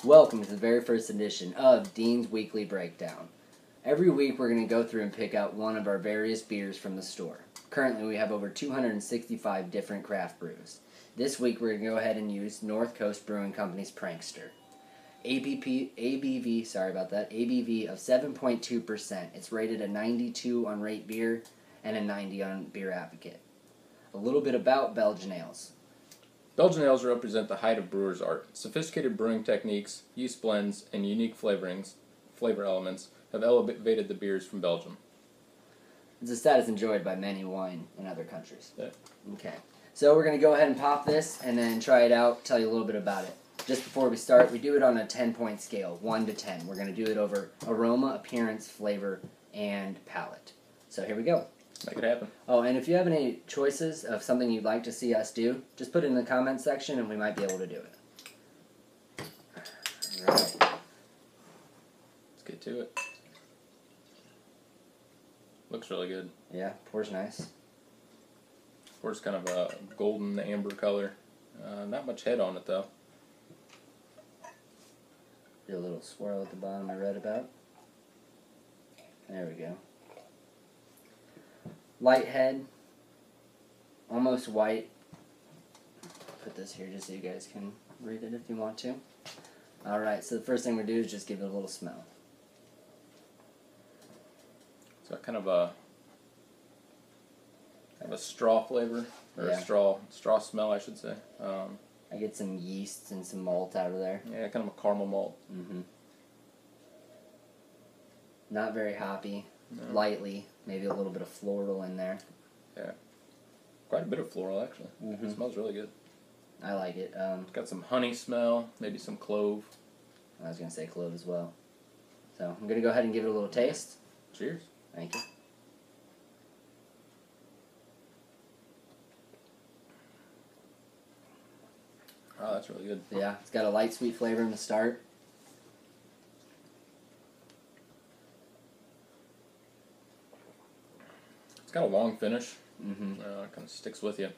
Welcome to the very first edition of Dean's Weekly Breakdown. Every week we're going to go through and pick out one of our various beers from the store. Currently we have over 265 different craft brews. This week we're going to go ahead and use North Coast Brewing Company's Pranquster. ABV of 7.2%. It's rated a 92 on Rate Beer and a 90 on Beer Advocate. A little bit about Belgian ales. Belgian ales represent the height of brewer's art. Sophisticated brewing techniques, yeast blends, and unique flavor elements have elevated the beers from Belgium. It's a status enjoyed by many wine in other countries. Yeah. Okay, so we're going to go ahead and pop this and then try it out, tell you a little bit about it. Just before we start, we do it on a 10-point scale, 1 to 10. We're going to do it over aroma, appearance, flavor, and palate. So here we go. Make it happen. Oh, and if you have any choices of something you'd like to see us do, just put it in the comments section and we might be able to do it. Alright. Let's get to it. Looks really good. Yeah, pours nice. Pours kind of a golden amber color. Not much head on it though. Do a little swirl at the bottom I read about. There we go. Light head, almost white. Put this here just so you guys can read it if you want to. Alright, so the first thing we do is just give it a little smell. It's got kind of a straw flavor, or Yeah. a straw smell, I should say. I get some yeasts and some malt out of there. Yeah, kind of a caramel malt. Not very hoppy. No. Lightly, maybe a little bit of floral in there. Yeah, quite a bit of floral actually. It smells really good. I like it. It's got some honey smell, maybe some clove. I was going to say clove as well. So I'm going to go ahead and give it a little taste. Cheers. Thank you. Oh, that's really good. Yeah, it's got a light sweet flavor in the start. It's got a long finish. Kind of sticks with you.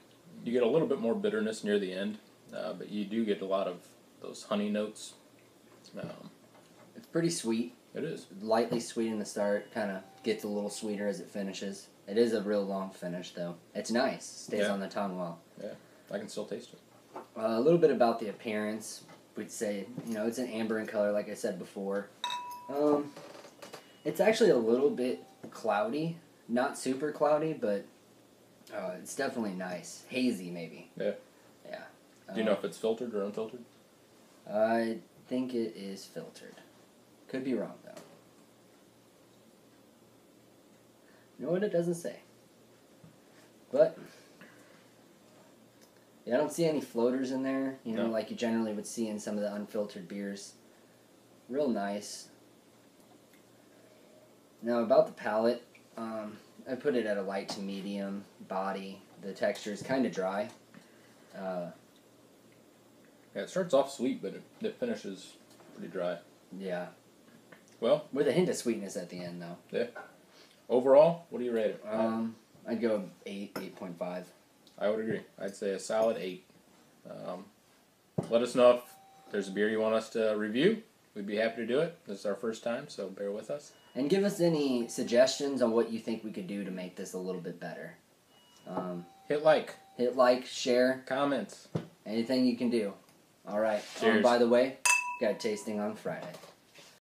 You get a little bit more bitterness near the end, but you do get a lot of those honey notes. It's pretty sweet. It is. Lightly sweet in the start, kind of gets a little sweeter as it finishes. It is a real long finish, though. It's nice. Stays on the tongue well. Yeah, I can still taste it. A little bit about the appearance. We'd say, it's an amber in color, like I said before. It's actually a little bit cloudy. Not super cloudy, but it's definitely nice. Hazy, maybe. Yeah. Yeah. Do you know if it's filtered or unfiltered? I think it is filtered. Could be wrong, though. You know what? It doesn't say. But, yeah, I don't see any floaters in there, No. like you generally would see in some of the unfiltered beers. Real nice. Now, about the palate, I put it at a light to medium body. The texture is kind of dry. Yeah, it starts off sweet, but it finishes pretty dry. Yeah. Well, With a hint of sweetness at the end, though. yeah. Overall, what do you rate it? I'd go 8, 8.5. I would agree. I'd say a solid 8. Let us know if there's a beer you want us to review. We'd be happy to do it. This is our first time, so bear with us. And give us any suggestions on what you think we could do to make this a little bit better. Hit like. Hit like, share, Comments. anything you can do. Alright. Cheers. By the way, got a tasting on Friday.